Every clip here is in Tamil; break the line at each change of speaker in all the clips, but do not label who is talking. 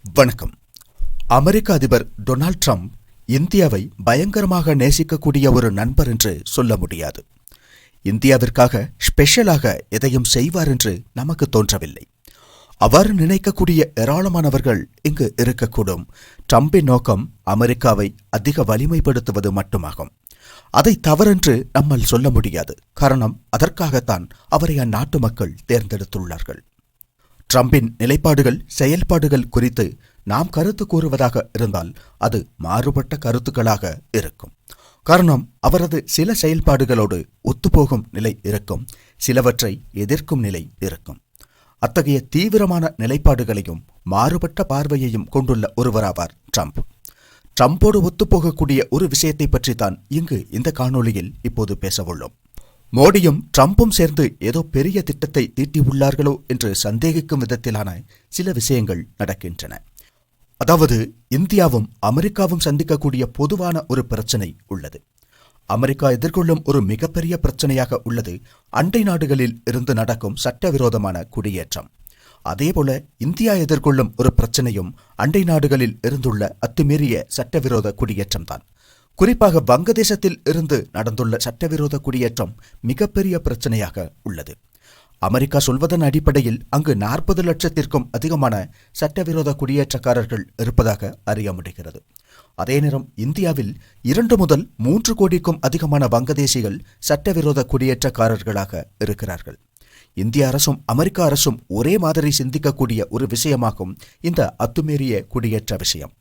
வணக்கம். அமெரிக்க அதிபர் டொனால்ட் ட்ரம்ப் இந்தியாவை பயங்கரமாக நேசிக்கக்கூடிய ஒரு நண்பர் என்று சொல்ல முடியாது. இந்தியாவிற்காக ஸ்பெஷலாக எதையும் செய்வார் என்று நமக்கு தோன்றவில்லை. அவ்வாறு நினைக்கக்கூடிய ஏராளமானவர்கள் இங்கு இருக்கக்கூடும். ட்ரம்பின் நோக்கம் அமெரிக்காவை அதிக வலிமைப்படுத்துவது மட்டுமாகும். அதை தவறென்று நம்மால் சொல்ல முடியாது. காரணம், அதற்காகத்தான் அவரை அந்நாட்டு மக்கள் தேர்ந்தெடுத்துள்ளார்கள். ட்ரம்பின் நிலைப்பாடுகள், செயல்பாடுகள் குறித்து நாம் கருத்து கூறுவதாக இருந்தால் அது மாறுபட்ட கருத்துக்களாக இருக்கும். காரணம், அவரது சில செயல்பாடுகளோடு ஒத்துப்போகும் நிலை இருக்கும், சிலவற்றை எதிர்க்கும் நிலை இருக்கும். அத்தகைய தீவிரமான நிலைப்பாடுகளையும் மாறுபட்ட பார்வையையும் கொண்டுள்ள ஒருவராவார் ட்ரம்ப். ட்ரம்போடு ஒத்துப்போகக்கூடிய ஒரு விஷயத்தை பற்றித்தான் இங்கு இந்த காணொளியில் இப்போது பேசவுள்ளோம். மோடியும் ட்ரம்பும் சேர்ந்து ஏதோ பெரிய திட்டத்தை தீட்டியுள்ளார்களோ என்று சந்தேகிக்கும் விதத்திலான சில விஷயங்கள் நடக்கின்றன. அதாவது, இந்தியாவும் அமெரிக்காவும் சந்திக்கக்கூடிய பொதுவான ஒரு பிரச்சனை உள்ளது. அமெரிக்கா எதிர்கொள்ளும் ஒரு மிகப்பெரிய பிரச்சனையாக உள்ளது அண்டை நாடுகளில் இருந்து நடக்கும் சட்டவிரோதமான குடியேற்றம். அதேபோல இந்தியா எதிர்கொள்ளும் ஒரு பிரச்சனையும் அண்டை நாடுகளில் இருந்துள்ள அத்துமீறிய சட்டவிரோத குடியேற்றம்தான். குறிப்பாக வங்கதேசத்தில் இருந்து நடந்துள்ள சட்டவிரோத குடியேற்றம் மிகப்பெரிய பிரச்சனையாக உள்ளது. அமெரிக்கா சொல்வதன் அடிப்படையில் அங்கு 40 லட்சத்திற்கும் அதிகமான சட்டவிரோத குடியேற்றக்காரர்கள் இருப்பதாக அறிய முடிகிறது. அதே நேரம் இந்தியாவில் 2 முதல் 3 கோடிக்கும் அதிகமான வங்கதேசிகள் சட்டவிரோத குடியேற்றக்காரர்களாக இருக்கிறார்கள். இந்திய அரசும் அமெரிக்க அரசும் ஒரே மாதிரி சிந்திக்கக்கூடிய ஒரு விஷயமாகும் இந்த அத்துமீறிய குடியேற்ற விஷயம்.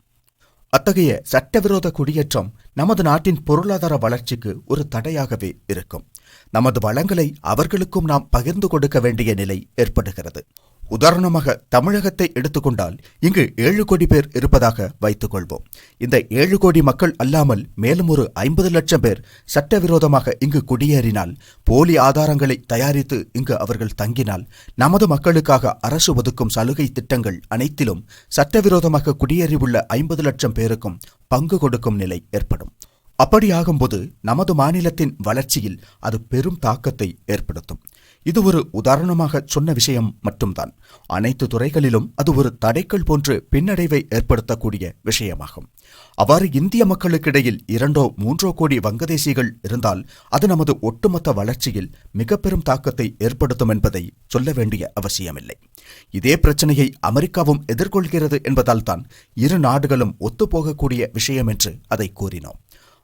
அத்தகைய சட்டவிரோத குடியேற்றம் நமது நாட்டின் பொருளாதார வளர்ச்சிக்கு ஒரு தடையாகவே இருக்கும். நமது வளங்களை அவர்களுக்கும் நாம் பகிர்ந்து கொடுக்க வேண்டிய நிலை ஏற்படுகிறது. உதாரணமாக தமிழகத்தை எடுத்துக்கொண்டால் இங்கு 7 கோடி பேர் இருப்பதாக வைத்துக் கொள்வோம். இந்த 7 கோடி மக்கள் அல்லாமல் மேலும் ஒரு 50 லட்சம் பேர் சட்டவிரோதமாக இங்கு குடியேறினால், போலி ஆதாரங்களை தயாரித்து இங்கு அவர்கள் தங்கினால், நமது மக்களுக்காக அரசு ஒதுக்கும் சலுகை திட்டங்கள் அனைத்திலும் சட்டவிரோதமாக குடியேறியுள்ள 50 லட்சம் பேருக்கும் பங்கு கொடுக்கும் நிலை ஏற்படும். அப்படியாகும்போது நமது மாநிலத்தின் வளர்ச்சியில் அது பெரும் தாக்கத்தை ஏற்படுத்தும். இது ஒரு உதாரணமாக சொன்ன விஷயம் மட்டும்தான். அனைத்து துறைகளிலும் அது ஒரு தடைக்கல் போன்று பின்னடைவை ஏற்படுத்தக்கூடிய விஷயமாகும். அவ்வாறு இந்திய மக்களுக்கிடையில் 2-3 கோடி வங்கதேசிகள் இருந்தால் அது நமது ஒட்டுமொத்த வளர்ச்சியில் மிக பெரும் தாக்கத்தை ஏற்படுத்தும் என்பதை சொல்ல வேண்டிய அவசியமில்லை. இதே பிரச்சனையை அமெரிக்காவும் எதிர்கொள்கிறது என்பதால் தான் இரு நாடுகளும் ஒத்துப்போகக்கூடிய விஷயம் என்று அதை கூறினோம்.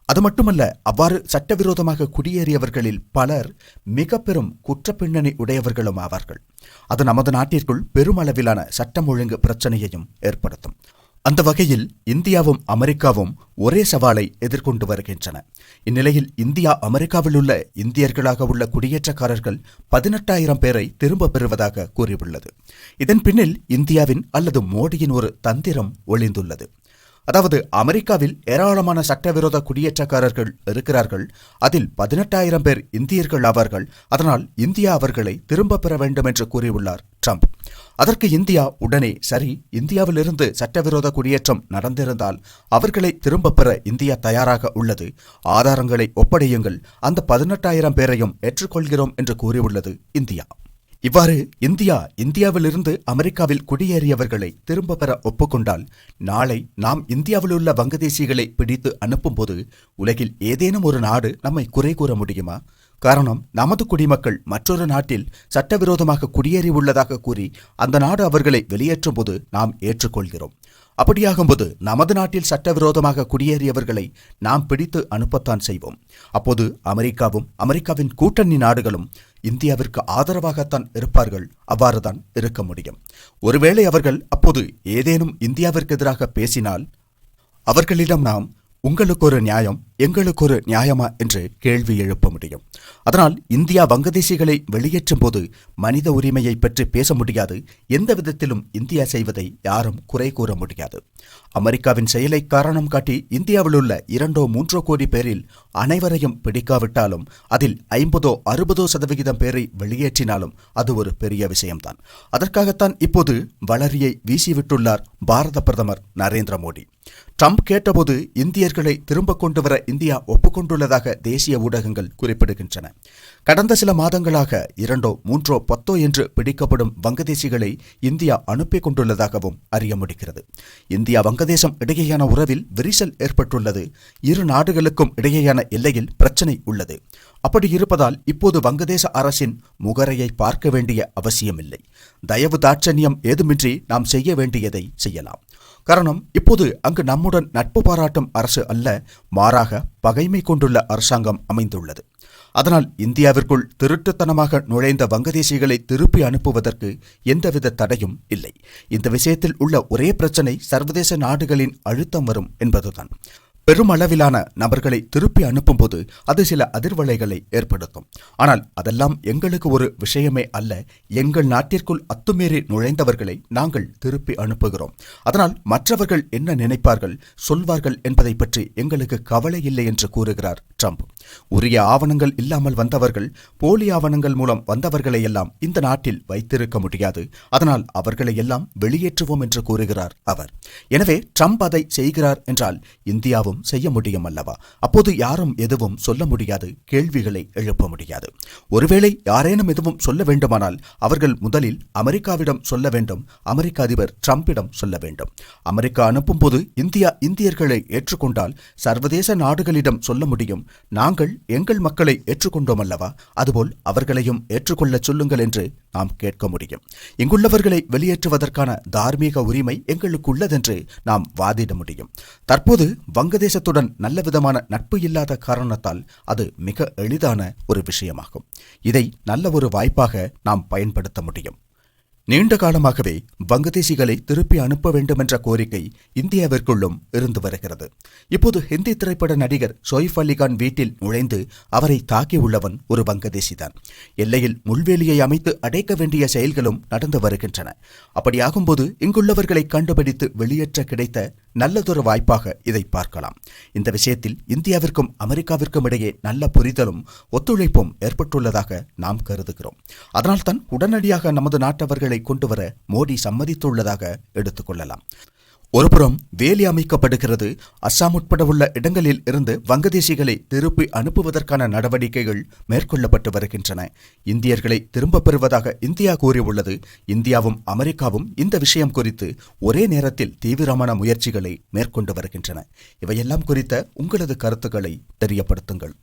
அது மட்டுமல்ல, அவ்வாறு சட்டவிரோதமாக குடியேறியவர்களில் பலர் மிக பெரும் குற்றப்பின்னணி உடையவர்களும் ஆவார்கள். அது நமது நாட்டிற்குள் பெருமளவிலான சட்டம் ஒழுங்கு பிரச்சனையையும் ஏற்படுத்தும். அந்த வகையில் இந்தியாவும் அமெரிக்காவும் ஒரே சவாலை எதிர்கொண்டு வருகின்றன. இந்நிலையில் இந்தியா அமெரிக்காவில் உள்ள இந்தியர்களாக உள்ள குடியேற்றக்காரர்கள் 18,000 பேரை திரும்ப பெறுவதாக கூறியுள்ளது. இதன் பின்னில் இந்தியாவின் அல்லது மோடியின் ஒரு தந்திரம் ஒளிந்துள்ளது. அதாவது, அமெரிக்காவில் ஏராளமான சட்டவிரோத குடியேற்றக்காரர்கள் இருக்கிறார்கள். அதில் 18,000 பேர் இந்தியர்கள் ஆவார்கள். அதனால் இந்தியா அவர்களை திரும்ப பெற வேண்டும் என்று கூறியுள்ளார் ட்ரம்ப். அதற்கு இந்தியா உடனே, சரி, இந்தியாவிலிருந்து சட்டவிரோத குடியேற்றம் நடந்திருந்தால் அவர்களை திரும்ப பெற இந்தியா தயாராக உள்ளது, ஆதாரங்களை ஒப்படையுங்கள், அந்த 18,000 பேரையும் ஏற்றுக்கொள்கிறோம் என்று கூறியுள்ளது இந்தியா. இவ்வாறு இந்தியாவிலிருந்து அமெரிக்காவில் குடியேறியவர்களை திரும்ப பெற ஒப்புக்கொண்டால், நாளை நாம் இந்தியாவில் உள்ள வங்கதேசிகளை பிடித்து அனுப்பும்போது உலகில் ஏதேனும் ஒரு நாடு நம்மை குறை கூற முடியுமா? காரணம், நமது குடிமக்கள் மற்றொரு நாட்டில் சட்டவிரோதமாக குடியேறி உள்ளதாக கூறி அந்த நாடு அவர்களை வெளியேற்றும் போது நாம் ஏற்றுக்கொள்கிறோம். அப்படியாகும்போது நமது நாட்டில் சட்டவிரோதமாக குடியேறியவர்களை நாம் பிடித்து அனுப்பத்தான் செய்வோம். அப்போது அமெரிக்காவும் அமெரிக்காவின் கூட்டணி நாடுகளும் இந்தியாவிற்கு ஆதரவாகத்தான் இருப்பார்கள். அவ்வாறுதான் இருக்க முடியும். ஒருவேளை அவர்கள் அப்போது ஏதேனும் இந்தியாவிற்கு எதிராக பேசினால் அவர்களிடம் நாம், உங்களுக்கு ஒரு நியாயம், எங்களுக்கு ஒரு நியாயமா என்று கேள்வி எழுப்ப முடியும். அதனால் இந்தியா வங்கதேசிகளை வெளியேற்றும் போது மனித உரிமையை பற்றி பேச முடியாது. எந்த விதத்திலும் இந்தியா செய்வதை யாரும் குறை கூற முடியாது. அமெரிக்காவின் செயலை காரணம் காட்டி இந்தியாவில் உள்ள 2-3 கோடி பேரில் அனைவரையும் பிடிக்காவிட்டாலும் அதில் 50-60% பேரை வெளியேற்றினாலும் அது ஒரு பெரிய விஷயம்தான். அதற்காகத்தான் இப்போது வளரியை வீசிவிட்டுள்ளார் பாரத பிரதமர் நரேந்திர மோடி. ட்ரம்ப் கேட்டபோது இந்தியர்களை திரும்ப கொண்டு வர இந்தியா ஒப்புக்கொண்டுள்ளதாக தேசிய ஊடகங்கள் குறிப்பிடுகின்றன. வருகின்றன. கடந்த சில மாதங்களாக 2, 3, 10 என்று பிடிக்கப்படும் வங்கதேசிகளை இந்தியா அனுப்பிக் கொண்டுள்ளதாகவும் அறிய முடிகிறது. இந்தியா வங்கதேசம் இடையேயான உறவில் விரிசல் ஏற்பட்டுள்ளது. இரு நாடுகளுக்கும் இடையேயான எல்லையில் பிரச்சினை உள்ளது. அப்படி இருப்பதால் இப்போது வங்கதேச அரசின் முகரையை பார்க்க வேண்டிய அவசியமில்லை. தயவு தாட்சண்யம் ஏதுமின்றி நாம் செய்ய வேண்டியதை செய்யலாம். காரணம், இப்போது அங்கு நம்முடன் நட்பு பாராட்டும் அரசு அல்ல, மாறாக பகைமை கொண்டுள்ள அரசாங்கம் அமைந்துள்ளது. அதனால் இந்தியாவிற்குள் திருட்டுத்தனமாக நுழைந்த வங்கதேசிகளை திருப்பி அனுப்புவதற்கு எந்தவித தடையும் இல்லை. இந்த விஷயத்தில் உள்ள ஒரே பிரச்சனை சர்வதேச நாடுகளின் அழுத்தம் வரும் என்பதுதான். பெருமளவிலான நபர்களை திருப்பி அனுப்பும்போது அது சில அதிர்வலைகளை ஏற்படுத்தும். ஆனால் அதெல்லாம் எங்களுக்கு ஒரு விஷயமே அல்ல. எங்கள் நாட்டிற்குள் அத்துமீறி நுழைந்தவர்களை நாங்கள் திருப்பி அனுப்புகிறோம். அதனால் மற்றவர்கள் என்ன நினைப்பார்கள், சொல்வார்கள் என்பதை பற்றி எங்களுக்கு கவலை இல்லை என்று கூறுகிறார் ட்ரம்ப். உரிய ஆவணங்கள் இல்லாமல் வந்தவர்கள், போலி ஆவணங்கள் மூலம் வந்தவர்களை எல்லாம் இந்த நாட்டில் வைத்திருக்க முடியாது. அதனால் அவர்களை எல்லாம் வெளியேற்றுவோம் என்று கூறுகிறார் அவர். எனவே ட்ரம்ப் அதை செய்கிறார் என்றால் இந்தியாவும் செய்ய முடியும் அல்லவா? அப்போது யாரும் எதுவும் சொல்ல முடியாது, கேள்விகளை எழுப்ப முடியாது. ஒருவேளை யாரேனும் எதுவும் சொல்ல வேண்டுமானால் அவர்கள் முதலில் அமெரிக்காவிடம் சொல்ல வேண்டும். அமெரிக்க அதிபர் ட்ரம்பிடம் சொல்ல வேண்டும். அமெரிக்கா அனுப்பும் போது இந்தியா இந்தியர்களை ஏற்றுக்கொண்டால் சர்வதேச நாடுகளிடம் சொல்ல முடியும், நாங்கள் எங்கள் மக்களை ஏற்றுக்கொண்டோம் அல்லவா, அதுபோல் அவர்களையும் ஏற்றுக்கொள்ள சொல்லுங்கள் என்று நாம் கேட்க முடியும். இங்குள்ளவர்களை வெளியேற்றுவதற்கான தார்மீக உரிமை எங்களுக்கு உள்ளதென்று நாம் வாதிட முடியும். தற்போது வங்கதேசத்துடன் நல்ல விதமான நட்பு இல்லாத காரணத்தால் அது மிக எளிதான ஒரு விஷயமாகும். இதை நல்ல ஒரு வாய்ப்பாக நாம் பயன்படுத்த முடியும். நீண்ட காலமாகவே வங்கதேசிகளை திருப்பி அனுப்ப வேண்டும் என்ற கோரிக்கை இந்தியாவிற்குள்ளும் இருந்து வருகிறது. இப்போது ஹிந்தி திரைப்பட நடிகர் ஷோயிப் அலி கான் வீட்டில் நுழைந்து அவரை தாக்கியுள்ளவன் ஒரு வங்கதேசிதான். எல்லையில் முள்வேலியை அமைத்து அடைக்க வேண்டிய செயல்களும் நடந்து வருகின்றன. அப்படியாகும்போது இங்குள்ளவர்களை கண்டுபிடித்து வெளியேற்ற கிடைத்த நல்லதொரு வாய்ப்பாக இதை பார்க்கலாம். இந்த விஷயத்தில் இந்தியாவிற்கும் அமெரிக்காவிற்கும் இடையே நல்ல புரிதலும் ஒத்துழைப்பும் ஏற்பட்டுள்ளதாக நாம் கருதுகிறோம். அதனால்தான் உடனடியாக நமது நாட்டவர்களை கொண்டுவர மோடி சம்மதித்துள்ளதாக எடுத்துக்கொள்ளலாம். ஒருபுறம் வேலி அமைக்கப்படுகிறது. அஸ்ஸாம் உட்பட உள்ள இடங்களில் இருந்து வங்கதேசிகளை திருப்பி அனுப்புவதற்கான நடவடிக்கைகள் மேற்கொள்ளப்பட்டு வருகின்றன. இந்தியர்களை திரும்ப பெறுவதாக இந்தியா கூறியுள்ளது. இந்தியாவும் அமெரிக்காவும் இந்த விஷயம் குறித்து ஒரே நேரத்தில் தீவிரமான முயற்சிகளை மேற்கொண்டு வருகின்றன. இவையெல்லாம் குறித்த உங்களது கருத்துக்களை தெரியப்படுத்துங்கள்.